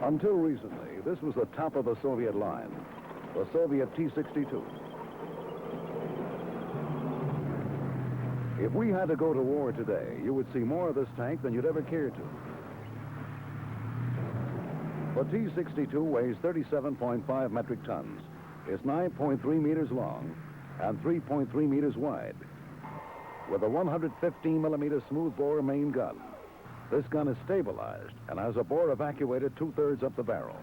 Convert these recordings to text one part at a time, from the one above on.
Until recently, this was the top of the Soviet line, the Soviet T-62. If we had to go to war today, you would see more of this tank than you'd ever care to. The T-62 weighs 37.5 metric tons, is 9.3 meters long, and 3.3 meters wide, with a 115-millimeter smoothbore main gun. This gun is stabilized and has a bore evacuated 2/3 up the barrel.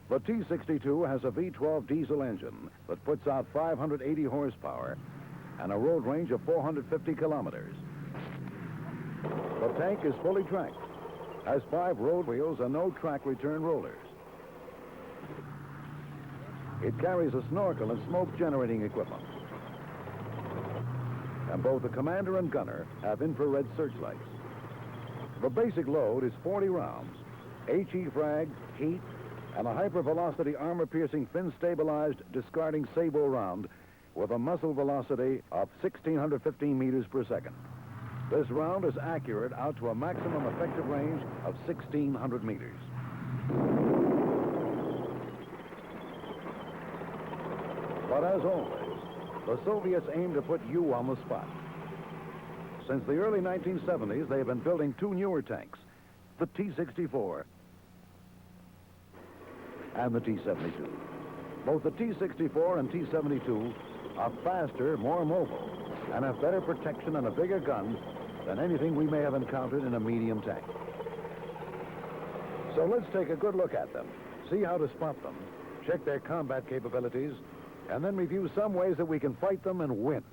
The T-62 has a V12 diesel engine that puts out 580 horsepower and a road range of 450 kilometers. The tank is fully tracked, has 5 road wheels and no track return rollers. It carries a snorkel and smoke generating equipment. And both the commander and gunner have infrared searchlights. The basic load is 40 rounds, HE frag, heat, and a hypervelocity armor-piercing fin-stabilized discarding sabot round with a muzzle velocity of 1,615 meters per second. This round is accurate out to a maximum effective range of 1,600 meters. But as always, the Soviets aim to put you on the spot. Since the early 1970s, they have been building 2 newer tanks, the T-64 and the T-72. Both the T-64 and T-72 are faster, more mobile, and have better protection and a bigger gun than anything we may have encountered in a medium tank. So let's take a good look at them, see how to spot them, check their combat capabilities, and then review some ways that we can fight them and win.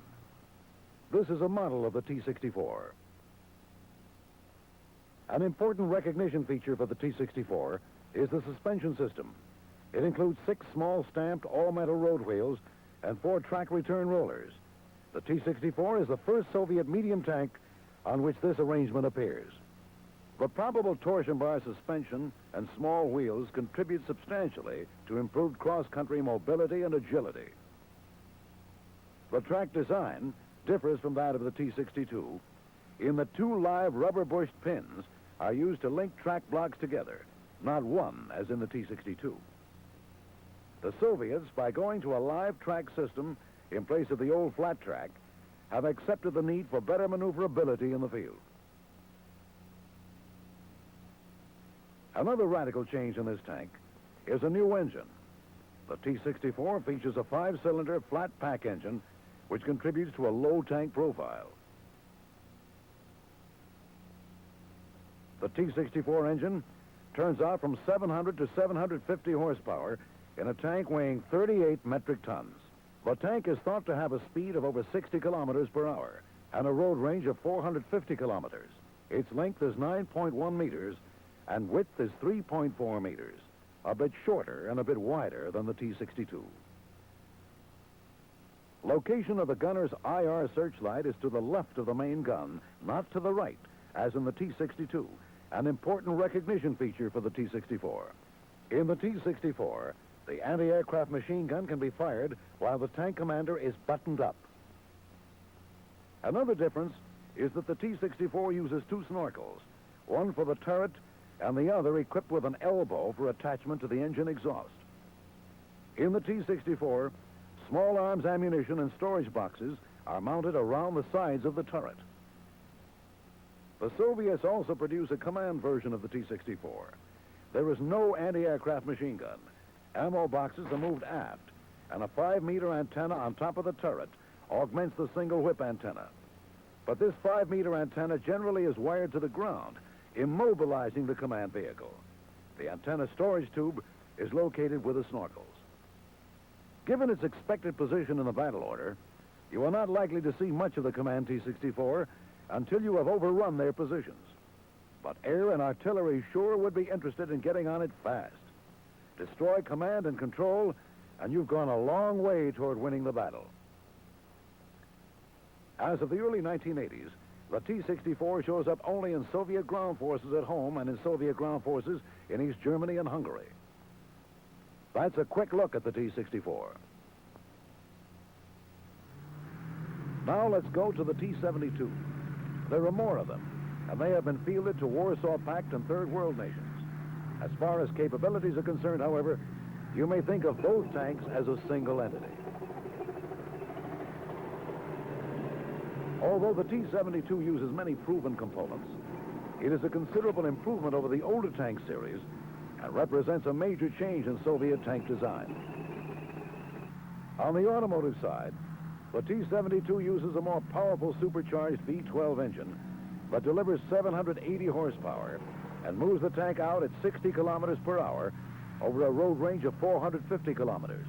This is a model of the T-64. An important recognition feature for the T-64 is the suspension system. It includes 6 small stamped all-metal road wheels and 4 track return rollers. The T-64 is the first Soviet medium tank on which this arrangement appears. The probable torsion bar suspension and small wheels contribute substantially to improved cross-country mobility and agility. The track design differs from that of the T-62 in that 2 live rubber-bushed pins are used to link track blocks together, not one as in the T-62. The Soviets, by going to a live track system in place of the old flat track, have accepted the need for better maneuverability in the field. Another radical change in this tank is a new engine. The T-64 features a 5-cylinder flat pack engine which contributes to a low tank profile. The T-64 engine turns out from 700 to 750 horsepower in a tank weighing 38 metric tons. The tank is thought to have a speed of over 60 kilometers per hour and a road range of 450 kilometers. Its length is 9.1 meters and width is 3.4 meters, a bit shorter and a bit wider than the T-62. Location of the gunner's IR searchlight is to the left of the main gun, not to the right, as in the T-62, an important recognition feature for the T-64. In the T-64, the anti-aircraft machine gun can be fired while the tank commander is buttoned up. Another difference is that the T-64 uses 2 snorkels, one for the turret and the other equipped with an elbow for attachment to the engine exhaust. In the T-64, small arms ammunition and storage boxes are mounted around the sides of the turret. The Soviets also produce a command version of the T-64. There is no anti-aircraft machine gun. Ammo boxes are moved aft, and a 5-meter antenna on top of the turret augments the single whip antenna. But this 5-meter antenna generally is wired to the ground, immobilizing the command vehicle. The antenna storage tube is located with the snorkels. Given its expected position in the battle order, you are not likely to see much of the command T-64 until you have overrun their positions. But air and artillery sure would be interested in getting on it fast. Destroy command and control, and you've gone a long way toward winning the battle. As of the early 1980s, the T-64 shows up only in Soviet ground forces at home and in Soviet ground forces in East Germany and Hungary. That's a quick look at the T-64. Now let's go to the T-72. There are more of them, and they have been fielded to Warsaw Pact and Third World nations. As far as capabilities are concerned, however, you may think of both tanks as a single entity. Although the T-72 uses many proven components, it is a considerable improvement over the older tank series and represents a major change in Soviet tank design. On the automotive side, the T-72 uses a more powerful supercharged V12 engine that delivers 780 horsepower and moves the tank out at 60 kilometers per hour over a road range of 450 kilometers.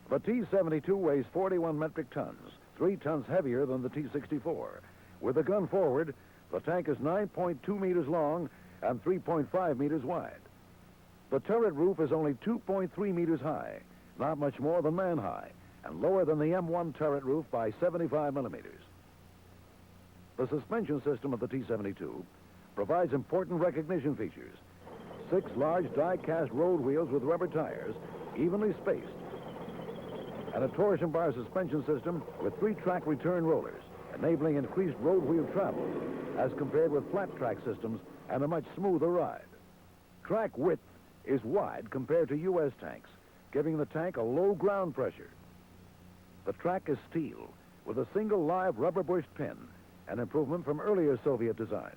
The T-72 weighs 41 metric tons, 3 tons heavier than the T-64. With the gun forward, the tank is 9.2 meters long and 3.5 meters wide. The turret roof is only 2.3 meters high, not much more than man-high, and lower than the M1 turret roof by 75 millimeters. The suspension system of the T-72 provides important recognition features. 6 large die-cast road wheels with rubber tires, evenly spaced, and a torsion bar suspension system with 3-track return rollers, enabling increased road wheel travel as compared with flat track systems and a much smoother ride. Track width is wide compared to U.S. tanks, giving the tank a low ground pressure. The track is steel with a single live rubber bushed pin, an improvement from earlier Soviet designs.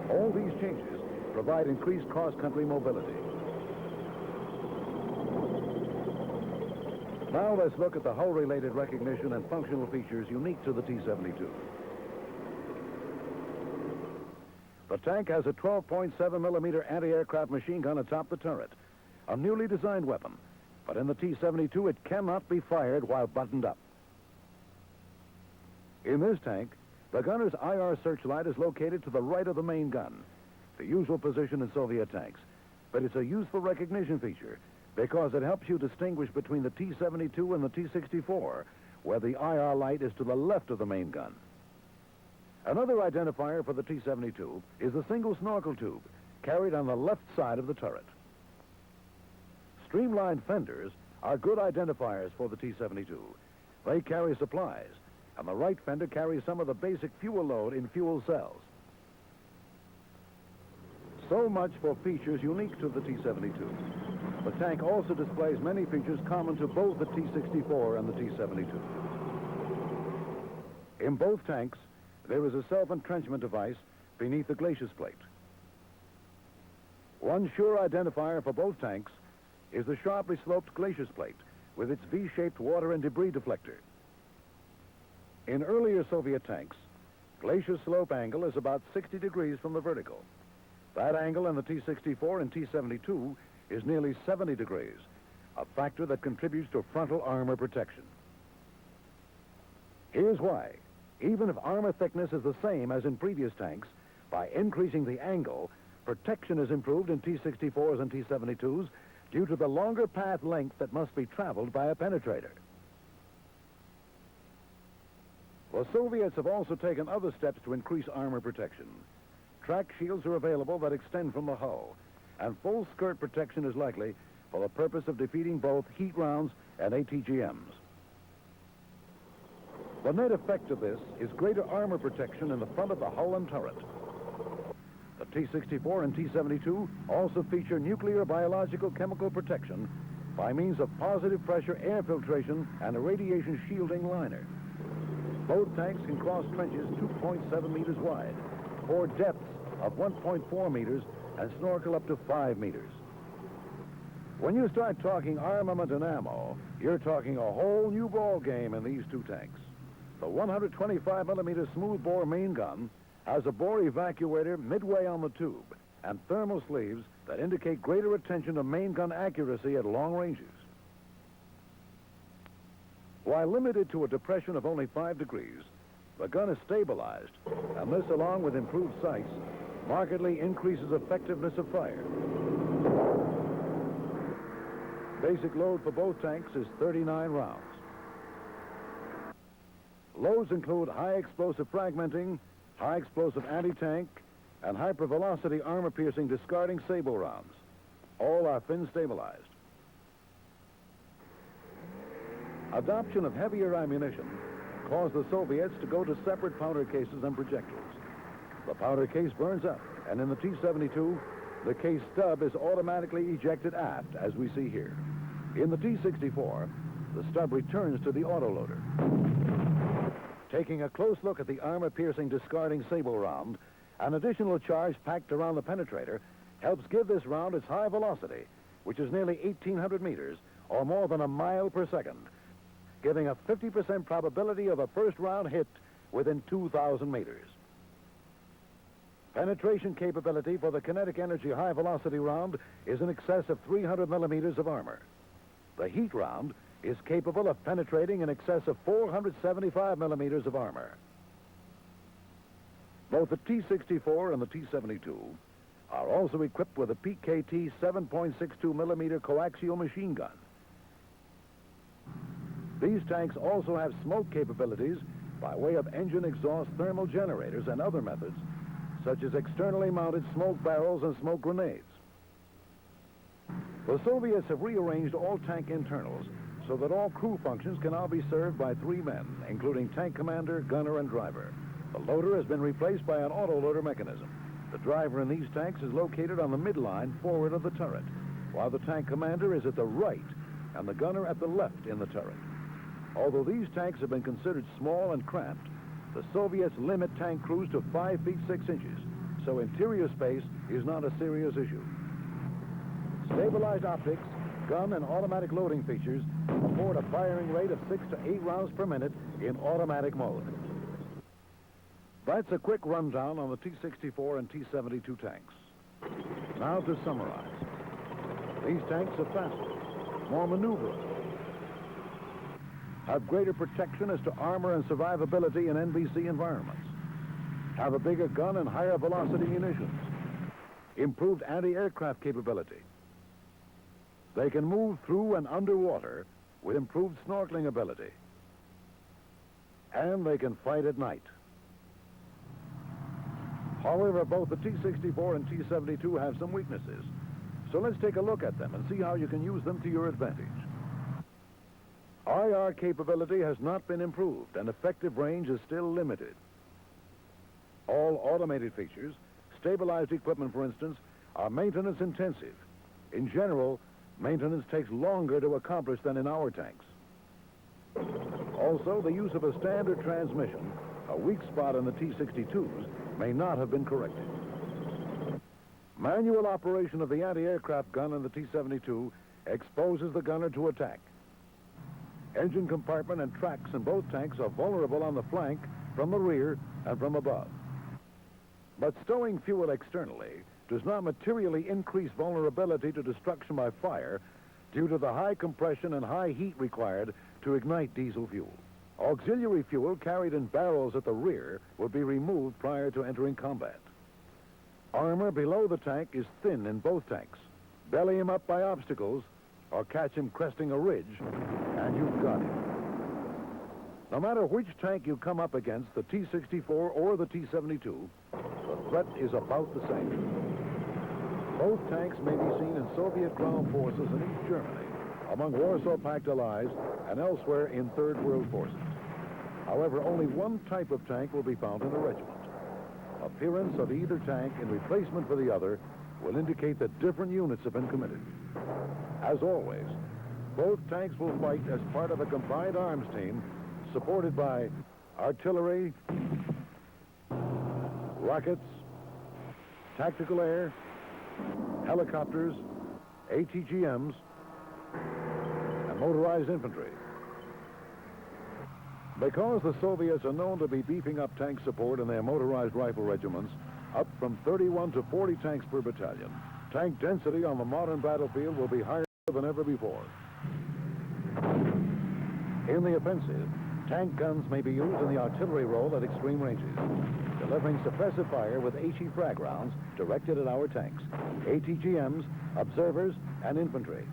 All these changes provide increased cross-country mobility. Now let's look at the hull-related recognition and functional features unique to the T-72. The tank has a 12.7 millimeter anti-aircraft machine gun atop the turret, a newly designed weapon, but in the T-72 it cannot be fired while buttoned up. In this tank, the gunner's IR searchlight is located to the right of the main gun, the usual position in Soviet tanks, but it's a useful recognition feature because it helps you distinguish between the T-72 and the T-64, where the IR light is to the left of the main gun. Another identifier for the T-72 is the single snorkel tube carried on the left side of the turret. Streamlined fenders are good identifiers for the T-72. They carry supplies, and the right fender carries some of the basic fuel load in fuel cells. So much for features unique to the T-72. The tank also displays many features common to both the T-64 and the T-72. In both tanks, there is a self-entrenchment device beneath the glacis plate. One sure identifier for both tanks is the sharply sloped glacis plate with its V-shaped water and debris deflector. In earlier Soviet tanks, glacis slope angle is about 60 degrees from the vertical. That angle in the T-64 and T-72 is nearly 70 degrees, a factor that contributes to frontal armor protection. Here's why. Even if armor thickness is the same as in previous tanks, by increasing the angle, protection is improved in T-64s and T-72s due to the longer path length that must be traveled by a penetrator. The Soviets have also taken other steps to increase armor protection. Track shields are available that extend from the hull, and full skirt protection is likely for the purpose of defeating both heat rounds and ATGMs. The net effect of this is greater armor protection in the front of the hull and turret. The T-64 and T-72 also feature nuclear, biological, chemical protection by means of positive pressure air filtration and a radiation shielding liner. Both tanks can cross trenches 2.7 meters wide, or depths of 1.4 meters, and snorkel up to 5 meters. When you start talking armament and ammo, you're talking a whole new ball game in these two tanks. The 125 millimeter smoothbore main gun has a bore evacuator midway on the tube and thermal sleeves that indicate greater attention to main gun accuracy at long ranges. While limited to a depression of only 5 degrees, the gun is stabilized, and this, along with improved sights, markedly increases effectiveness of fire. Basic load for both tanks is 39 rounds. Loads include high explosive fragmenting, high explosive anti-tank, and hypervelocity armor-piercing discarding sable rounds. All are fin stabilized. Adoption of heavier ammunition caused the Soviets to go to separate powder cases and projectiles. The powder case burns up, and in the T-72, the case stub is automatically ejected aft, as we see here. In the T-64, the stub returns to the autoloader. Taking a close look at the armor-piercing discarding sable round, an additional charge packed around the penetrator helps give this round its high velocity, which is nearly 1,800 meters, or more than a mile per second, giving a 50% probability of a first round hit within 2,000 meters. Penetration capability for the kinetic energy high-velocity round is in excess of 300 millimeters of armor. The heat round is capable of penetrating in excess of 475 millimeters of armor. Both the T-64 and the T-72 are also equipped with a PKT 7.62 millimeter coaxial machine gun. These tanks also have smoke capabilities by way of engine exhaust thermal generators and other methods, such as externally mounted smoke barrels and smoke grenades. The Soviets have rearranged all tank internals so that all crew functions can now be served by 3 men, including tank commander, gunner, and driver. The loader has been replaced by an autoloader mechanism. The driver in these tanks is located on the midline forward of the turret, while the tank commander is at the right and the gunner at the left in the turret. Although these tanks have been considered small and cramped, the Soviets limit tank crews to 5 feet 6 inches, so interior space is not a serious issue. Stabilized optics, gun and automatic loading features afford a firing rate of 6 to 8 rounds per minute in automatic mode. That's a quick rundown on the T-64 and T-72 tanks. Now to summarize. These tanks are faster, more maneuverable, have greater protection as to armor and survivability in NBC environments, have a bigger gun and higher velocity munitions, improved anti-aircraft capability. They can move through and underwater with improved snorkeling ability, and they can fight at night. However, both the T-64 and T-72 have some weaknesses, so let's take a look at them and see how you can use them to your advantage. IR capability has not been improved, and effective range is still limited. All automated features, stabilized equipment, for instance, are maintenance intensive. In general, maintenance takes longer to accomplish than in our tanks. Also, the use of a standard transmission, a weak spot in the T-62s, may not have been corrected. Manual operation of the anti-aircraft gun in the T-72 exposes the gunner to attack. Engine compartment and tracks in both tanks are vulnerable on the flank, from the rear, and from above. But stowing fuel externally does not materially increase vulnerability to destruction by fire due to the high compression and high heat required to ignite diesel fuel. Auxiliary fuel carried in barrels at the rear will be removed prior to entering combat. Armor below the tank is thin in both tanks. Belly him up by obstacles or catch him cresting a ridge, and you've got him. No matter which tank you come up against, the T-64 or the T-72, the threat is about the same. Both tanks may be seen in Soviet ground forces in East Germany, among Warsaw Pact allies, and elsewhere in Third World forces. However, only one type of tank will be found in a regiment. Appearance of either tank in replacement for the other will indicate that different units have been committed. As always, both tanks will fight as part of a combined arms team supported by artillery, rockets, tactical air, helicopters, ATGMs, and motorized infantry. Because the Soviets are known to be beefing up tank support in their motorized rifle regiments, up from 31 to 40 tanks per battalion, tank density on the modern battlefield will be higher than ever before. In the offensive, tank guns may be used in the artillery role at extreme ranges, delivering suppressive fire with HE frag rounds directed at our tanks, ATGMs, observers, and infantry.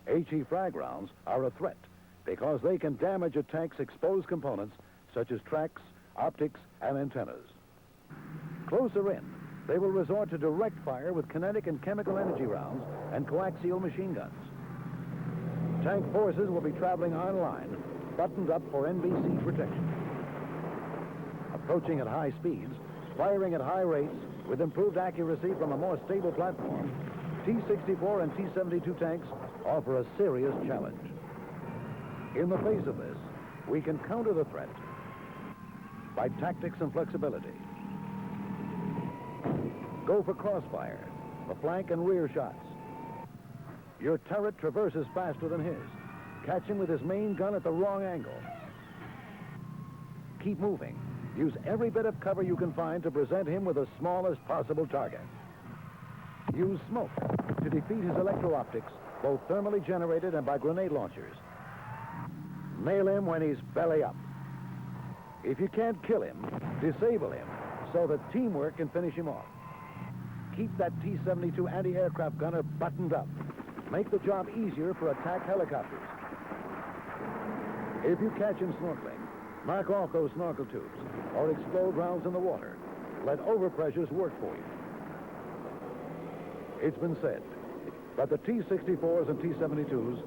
HE frag rounds are a threat because they can damage a tank's exposed components such as tracks, optics, and antennas. Closer in, they will resort to direct fire with kinetic and chemical energy rounds and coaxial machine guns. Tank forces will be traveling on line, buttoned up for NBC protection. A Approaching at high speeds, firing at high rates, with improved accuracy from a more stable platform, T-64 and T-72 tanks offer a serious challenge. In the face of this, we can counter the threat by tactics and flexibility. Go for crossfire, the flank and rear shots. Your turret traverses faster than his. Catch him with his main gun at the wrong angle. Keep moving. Use every bit of cover you can find to present him with the smallest possible target. Use smoke to defeat his electro-optics, both thermally generated and by grenade launchers. Nail him when he's belly up. If you can't kill him, disable him so that teamwork can finish him off. Keep that T-72 anti-aircraft gunner buttoned up. Make the job easier for attack helicopters. If you catch him snorkeling, knock off those snorkel tubes or explode rounds in the water. Let overpressures work for you. It's been said that the T-64s and T-72s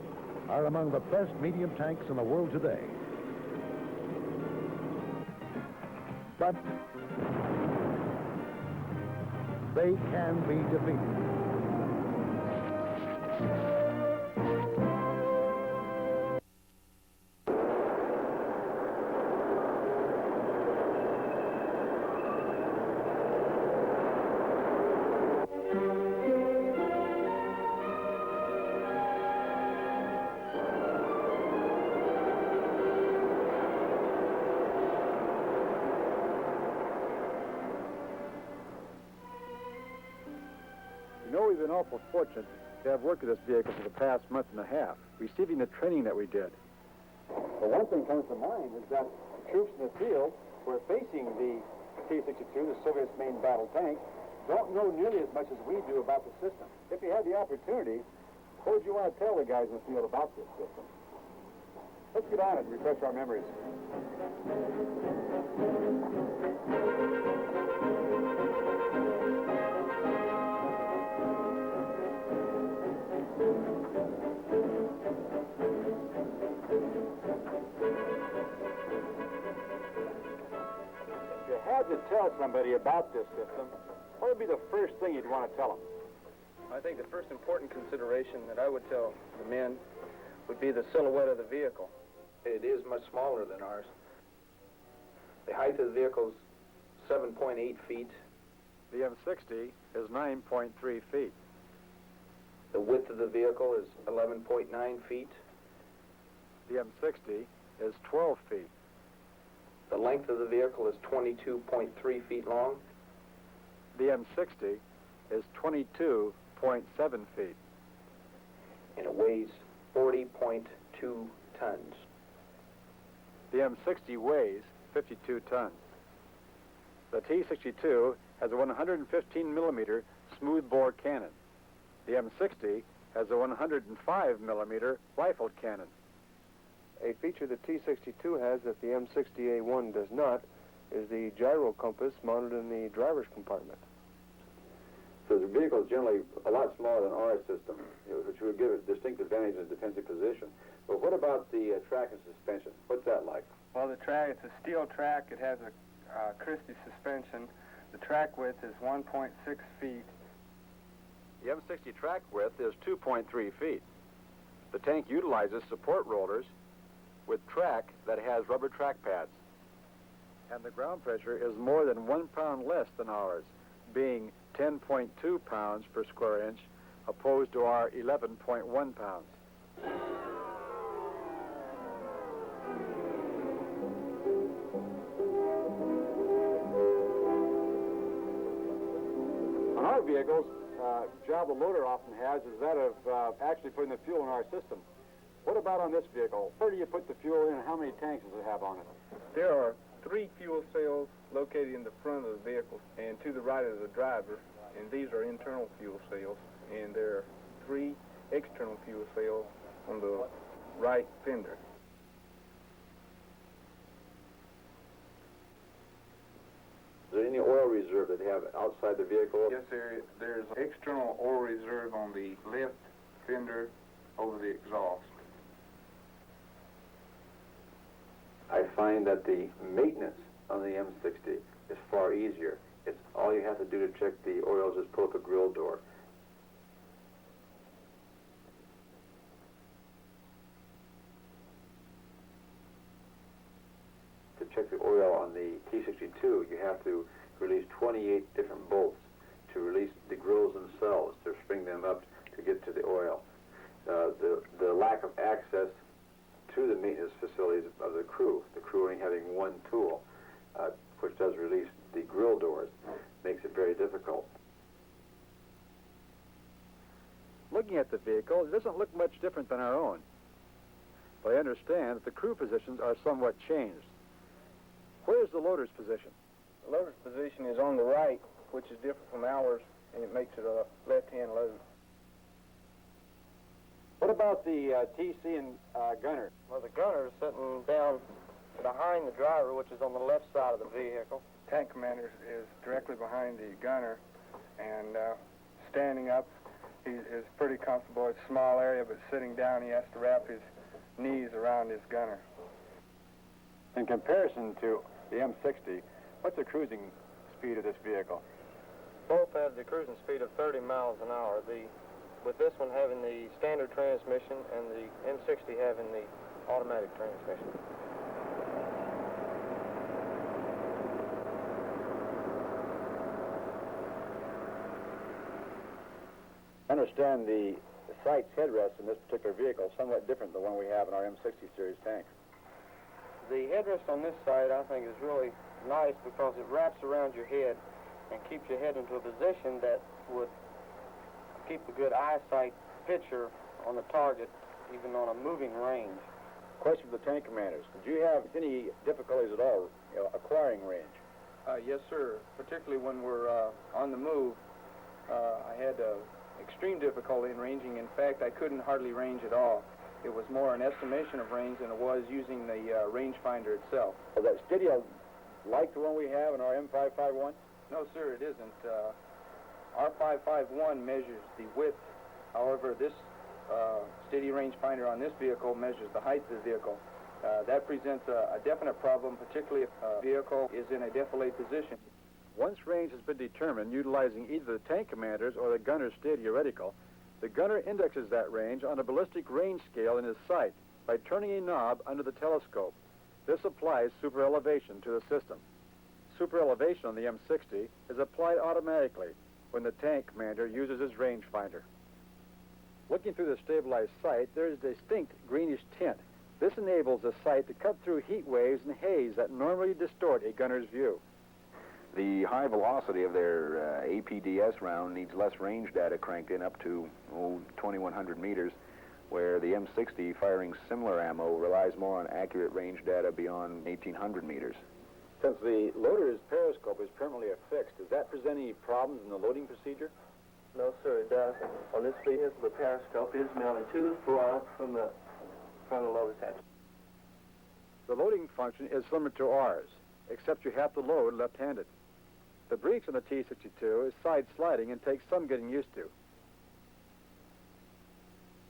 are among the best medium tanks in the world today. But they can be defeated. You know, we've been awful fortunate to have worked with this vehicle for the past month and a half, receiving the training that we did. Well, one thing comes to mind is that the troops in the field who are facing the T-62, the Soviet's main battle tank, don't know nearly as much as we do about the system. If you had the opportunity, what would you want to tell the guys in the field about this system? Let's get on it and refresh our memories. If you had to tell somebody about this system, what would be the first thing you'd want to tell them? I think the first important consideration that I would tell the men would be the silhouette of the vehicle. It is much smaller than ours. The height of the vehicle is 7.8 feet. The M60 is 9.3 feet. The width of the vehicle is 11.9 feet. The M60 is 12 feet. The length of the vehicle is 22.3 feet long. The M60 is 22.7 feet. And it weighs 40.2 tons. The M60 weighs 52 tons. The T-62 has a 115 millimeter smoothbore cannon. The M60 has a 105 millimeter rifled cannon. A feature the T-62 has that the M60A1 does not is the gyro compass mounted in the driver's compartment. So the vehicle is generally a lot smaller than our system, which would give it a distinct advantage in a defensive position. But what about the track and suspension? What's that like? Well, the track, it's a steel track. It has a Christie suspension. The track width is 1.6 feet. The M60 track width is 2.3 feet. The tank utilizes support rollers with track that has rubber track pads. And the ground pressure is more than 1 pound less than ours, being 10.2 pounds per square inch, opposed to our 11.1 pounds. On our vehicles, job the loader often has is that of actually putting the fuel in our system. What about on this vehicle? Where do you put the fuel in and how many tanks does it have on it? There are 3 fuel cells located in the front of the vehicle and to the right of the driver, and these are internal fuel cells, and there are 3 external fuel cells on the right fender. Is there any oil reserve that they have outside the vehicle? Yes, there's external oil reserve on the left fender over the exhaust. I find that the maintenance on the M60 is far easier. It's all you have to do to check the oils is pull up a grill door. To check the oil on the T-62, you have to release 28 different bolts to release the grills themselves, to spring them up to get to the oil. The lack of access to the maintenance facilities of the crew only having one tool, which does release the grill doors, makes it very difficult. Looking at the vehicle, it doesn't look much different than our own. But I understand that the crew positions are somewhat changed. Where is the loader's position? The loader's position is on the right, which is different from ours, and it makes it a left-hand load. What about the TC and gunner? Well, the gunner is sitting down behind the driver, which is on the left side of the vehicle. Tank commander is directly behind the gunner, and standing up, he is pretty comfortable. It's a small area, but sitting down, he has to wrap his knees around his gunner. In comparison to the M60, what's the cruising speed of this vehicle? Both have the cruising speed of 30 miles an hour. With this one having the standard transmission and the M60 having the automatic transmission. I understand the sights headrest in this particular vehicle is somewhat different than the one we have in our M60 series tanks. The headrest on this side, I think, is really nice because it wraps around your head and keeps your head into a position that would keep a good eyesight picture on the target, even on a moving range. Question for the tank commanders. Did you have any difficulties at all acquiring range? Yes, sir. Particularly when we're on the move, I had extreme difficulty in ranging. In fact, I couldn't hardly range at all. It was more an estimation of range than it was using the rangefinder itself. Well, that Stydia like the one we have in our M551? No, sir, it isn't. Our 551 measures the width. However, this steady rangefinder on this vehicle measures the height of the vehicle. That presents a definite problem, particularly if a vehicle is in a defilade position. Once range has been determined utilizing either the tank commander's or the gunner's Stydia reticle, the gunner indexes that range on a ballistic range scale in his sight by turning a knob under the telescope. This applies super elevation to the system. Super elevation on the M60 is applied automatically when the tank commander uses his rangefinder. Looking through the stabilized sight, there is a distinct greenish tint. This enables the sight to cut through heat waves and haze that normally distort a gunner's view. The high velocity of their APDS round needs less range data cranked in up to 2,100 meters, where the M60 firing similar ammo relies more on accurate range data beyond 1,800 meters. Since the loader's periscope is permanently affixed, does that present any problems in the loading procedure? No, sir, it doesn't. On this vehicle, the periscope is mounted to the front from the loader's hatch. The loading function is similar to ours, except you have to load left-handed. The breech on the T-62 is side-sliding and takes some getting used to.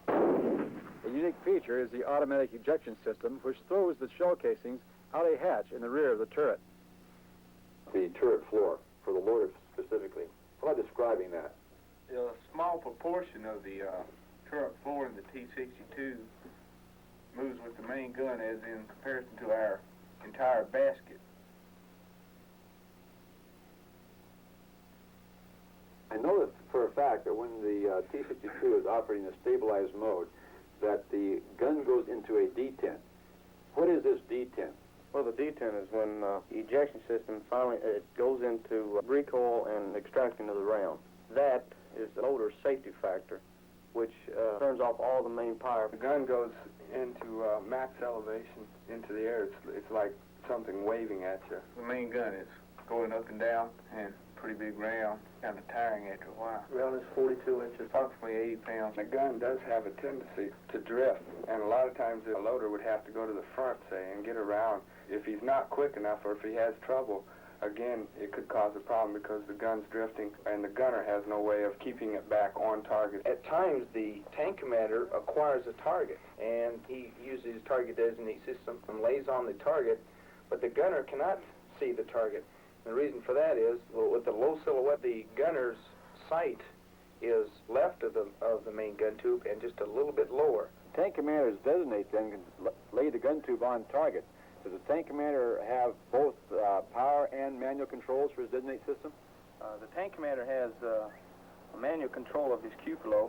A unique feature is the automatic ejection system, which throws the shell casings out a hatch in the rear of the turret. The turret floor, for the loader specifically. How about describing that? A small proportion of the turret floor in the T-62 moves with the main gun as in comparison to our entire basket. I know that for a fact that when the T-62 is operating in a stabilized mode, that the gun goes into a detent. What is this detent? Well, the detent is when the ejection system finally goes into recoil and extraction of the round. That is the loader's safety factor, which turns off all the main power. The gun goes into max elevation into the air. It's like something waving at you. The main gun is going up and down, and pretty big round, kind of tiring after a while. Round is 42 inches. Approximately 80 pounds. The gun does have a tendency to drift, and a lot of times the loader would have to go to the front, say, and get around. If he's not quick enough or if he has trouble, again, it could cause a problem because the gun's drifting and the gunner has no way of keeping it back on target. At times, the tank commander acquires a target, and he uses his target designate system and lays on the target, but the gunner cannot see the target. The reason for that is, with the low silhouette, the gunner's sight is left of the main gun tube and just a little bit lower. Tank commanders designate then can lay the gun tube on target. Does the tank commander have both power and manual controls for his designate system? The tank commander has a manual control of his cupola,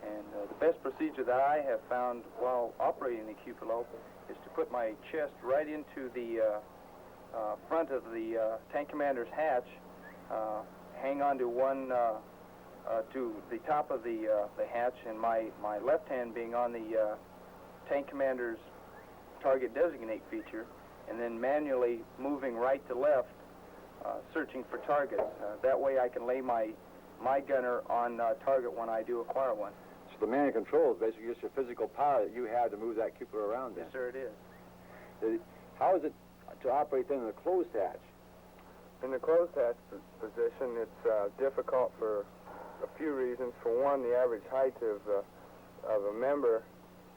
and the best procedure that I have found while operating the cupola is to put my chest right into the front of the tank commander's hatch, hang on to one to the top of the hatch, and my left hand being on the tank commander's target designate feature, and then manually moving right to left, searching for targets. That way I can lay my gunner on target when I do acquire one. So the manual control is basically just your physical power that you have to move that cupola around then. Yes, sir, it is. How is it to operate then in the closed hatch? In the closed hatch position, it's difficult for a few reasons. For one, the average height of a member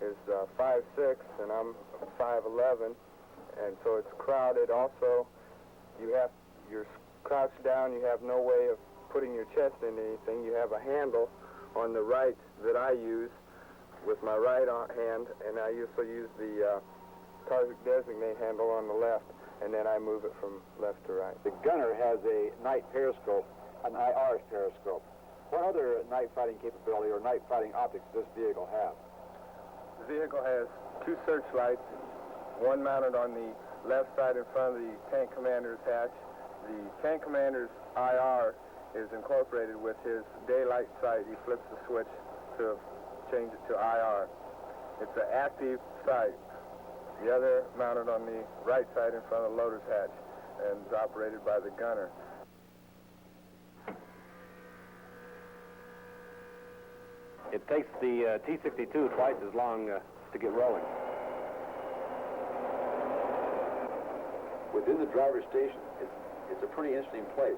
is 5'6", and I'm 5'11", and so it's crowded. Also, you're crouched down. You have no way of putting your chest into anything. You have a handle on the right that I use with my right hand, and I also use the target designate handle on the left, and then I move it from left to right. The gunner has a night periscope, an IR periscope. What other night fighting capability or night fighting optics does this vehicle have? The vehicle has two searchlights, one mounted on the left side in front of the tank commander's hatch. The tank commander's IR is incorporated with his daylight sight. He flips the switch to change it to IR. It's an active sight. The other mounted on the right side in front of the loader's hatch and is operated by the gunner. It takes the T-62 twice as long to get rolling. Within the driver's station, it's a pretty interesting place.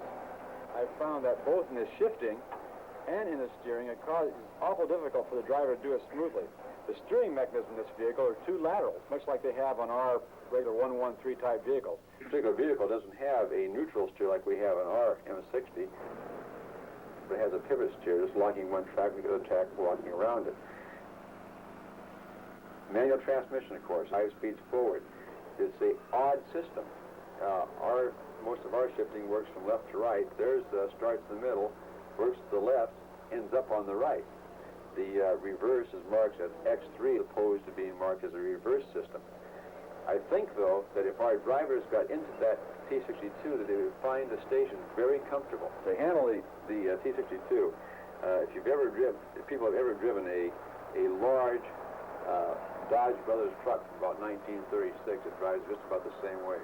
I found that both in the shifting and in the steering, it's awful difficult for the driver to do it smoothly. The steering mechanism in this vehicle are two laterals, much like they have on our regular 113 type vehicles. This particular vehicle doesn't have a neutral steer like we have on our M60, but it has a pivot steer, just locking one track with the other track, walking around it. Manual transmission, of course, 5 speeds forward. It's an odd system. Most of our shifting works from left to right. Theirs starts in the middle, works to the left, ends up on the right. The reverse is marked as X3 opposed to being marked as a reverse system. I think, though, that if our drivers got into that T-62, that they would find the station very comfortable. To handle the T-62, if people have ever driven a large Dodge Brothers truck from about 1936, it drives just about the same way.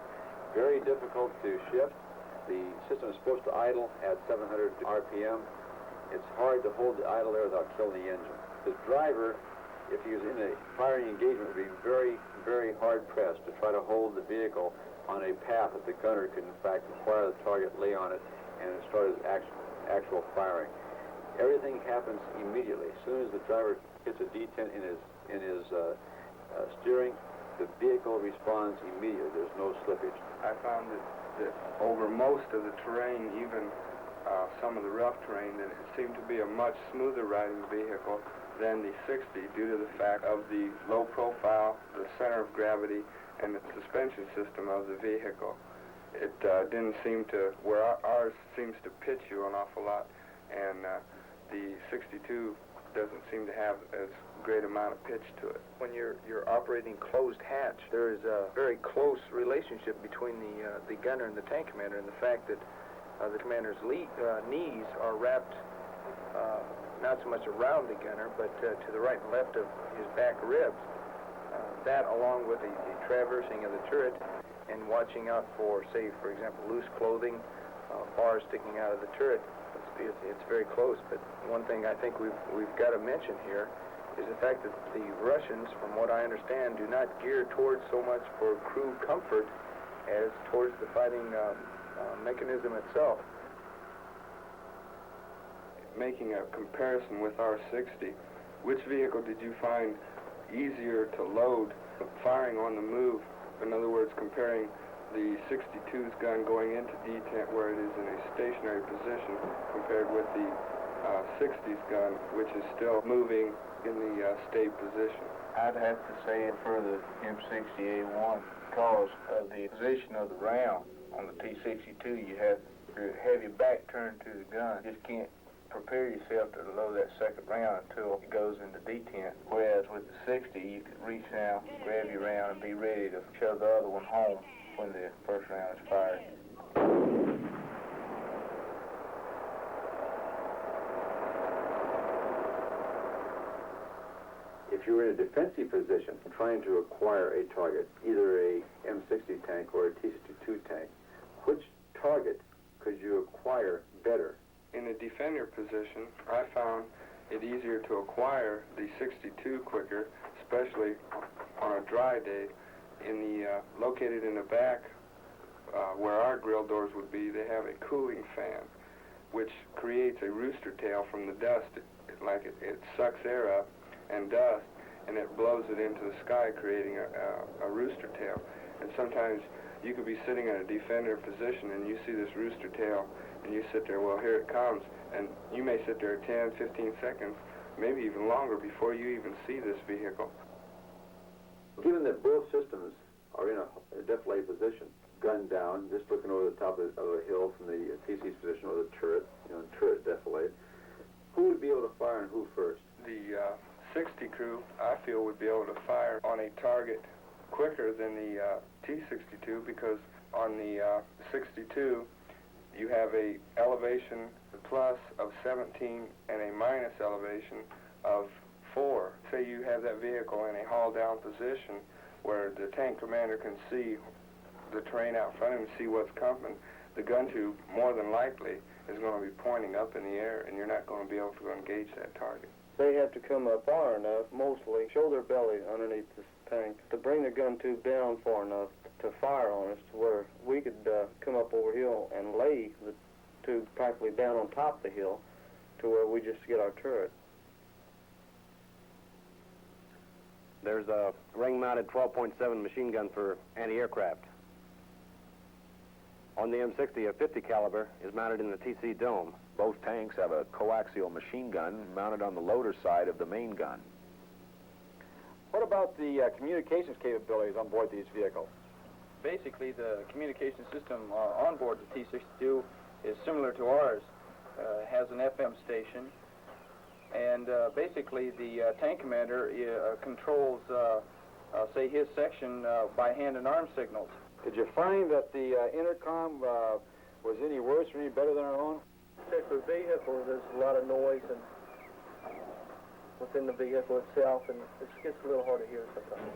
Very difficult to shift. The system is supposed to idle at 700 RPM. It's hard to hold the idle there without killing the engine. The driver, if he was in a firing engagement, would be very, very hard-pressed to try to hold the vehicle on a path that the gunner could, in fact, acquire the target, lay on it, and start his actual firing. Everything happens immediately. As soon as the driver hits a detent in his steering, the vehicle responds immediately. There's no slippage. I found that over most of the terrain, even some of the rough terrain, that it seemed to be a much smoother riding vehicle than the 60 due to the fact of the low profile, the center of gravity, and the suspension system of the vehicle. It didn't seem to, where ours seems to pitch you an awful lot, and the 62 doesn't seem to have as great amount of pitch to it. When you're operating closed hatch, there is a very close relationship between the gunner and the tank commander, and the fact that the commander's knees are wrapped not so much around the gunner, but to the right and left of his back ribs. That, along with the traversing of the turret and watching out for, say, for example, loose clothing, bars sticking out of the turret, it's very close. But one thing I think we've got to mention here is the fact that the Russians, from what I understand, do not gear towards so much for crew comfort as towards the fighting mechanism itself. Making a comparison with our 60, which vehicle did you find easier to load firing on the move? In other words, comparing the 62's gun going into detent where it is in a stationary position compared with the 60's gun, which is still moving in the stay position. I'd have to say for the M60A1 because of the position of the round. On the T-62, you have your back turned to the gun. You just can't prepare yourself to load that second round until it goes into detent. Whereas with the 60, you could reach down, grab your round, and be ready to shove the other one home when the first round is fired. If you were in a defensive position trying to acquire a target, either a M60 tank or a T-62 tank, which target could you acquire better? In a defender position, I found it easier to acquire the 62 quicker, especially on a dry day. Located in the back where our grill doors would be, they have a cooling fan, which creates a rooster tail from the dust. It sucks air up and dust, and it blows it into the sky, creating a rooster tail. And sometimes you could be sitting in a defender position and you see this rooster tail and you sit there, well, here it comes, and you may sit there 10, 15 seconds, maybe even longer before you even see this vehicle. Given that both systems are in a defilade position, gun down, just looking over the top of a hill from the TC's position or the turret, turret defilade, who would be able to fire and who first? The 60 crew, I feel, would be able to fire on a target quicker than the T-62 because on the 62, you have a elevation plus of 17 and a minus elevation of 4. Say you have that vehicle in a haul-down position where the tank commander can see the terrain out front of him and see what's coming. The gun tube, more than likely, is going to be pointing up in the air, and you're not going to be able to engage that target. They have to come up far enough, mostly, show their belly underneath the tank, to bring the gun tube down far enough to fire on us to where we could come up over hill and lay the tube practically down on top of the hill to where we just get our turret. There's a ring-mounted 12.7 machine gun for anti-aircraft. On the M60, a 50 caliber is mounted in the TC dome. Both tanks have a coaxial machine gun mounted on the loader side of the main gun. What about the communications capabilities on board these vehicles? Basically, the communication system on board the T-62 is similar to ours. Has an FM station, and basically the tank commander controls, say, his section by hand and arm signals. Did you find that the intercom was any worse or any better than our own? Particular vehicle, there's a lot of noise and within the vehicle itself, and it gets a little hard to hear sometimes.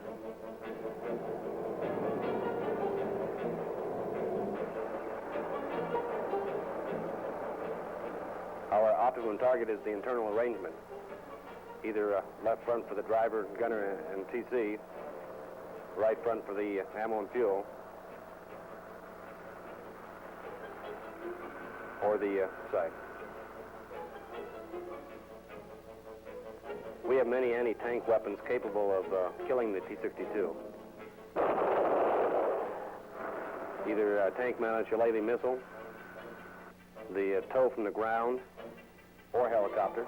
Our optimum target is the internal arrangement. Either left front for the driver, gunner, and TC, right front for the ammo and fuel, or the sight. We have many anti-tank weapons capable of killing the T-62. Either a tank-mounted Shillelagh missile, the tow from the ground, or helicopter.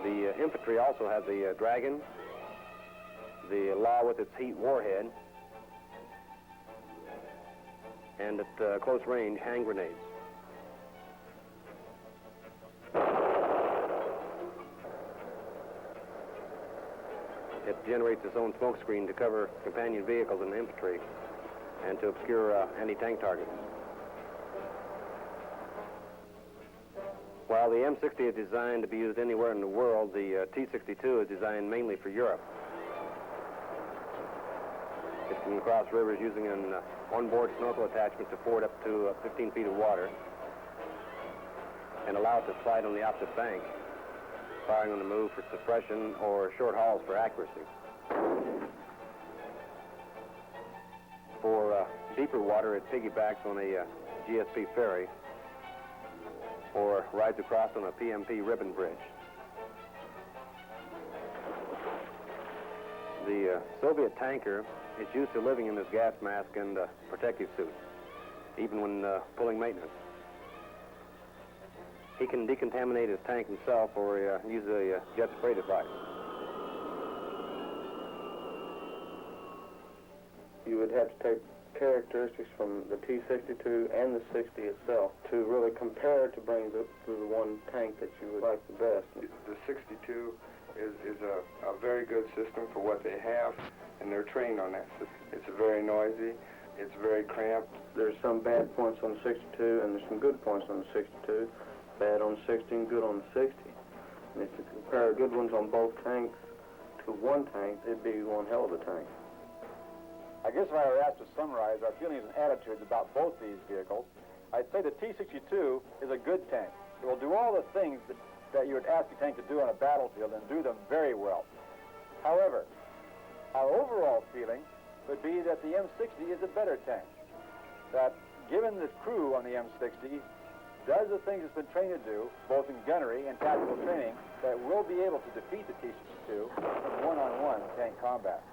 The infantry also have the Dragon, the Law with its heat warhead, and at close range, hand grenades. It generates its own smoke screen to cover companion vehicles and infantry and to obscure anti-tank targets. While the M60 is designed to be used anywhere in the world, the T-62 is designed mainly for Europe. It can cross rivers using an onboard snorkel attachment to ford up to 15 feet of water and allow it to slide on the opposite bank, firing on the move for suppression or short hauls for accuracy. For deeper water, it piggybacks on a GSP ferry or rides across on a PMP ribbon bridge. The Soviet tanker is used to living in this gas mask and protective suit, even when pulling maintenance. He can decontaminate his tank himself or use a jet spray device. You would have to take characteristics from the T-62 and the 60 itself to really compare to bring the one tank that you would like the best. The 62 is a very good system for what they have, and they're trained on that system. It's very noisy, it's very cramped. There's some bad points on the 62 and there's some good points on the 62. Bad on the 60 and good on the 60. And if you compare good ones on both tanks to one tank, it'd be one hell of a tank. I guess if I were asked to summarize our feelings and attitudes about both these vehicles, I'd say the T-62 is a good tank. It will do all the things that you would ask a tank to do on a battlefield and do them very well. However, our overall feeling would be that the M60 is a better tank. That given the crew on the M60 does the things it's been trained to do, both in gunnery and tactical training, that will be able to defeat the T-62 in one-on-one tank combat.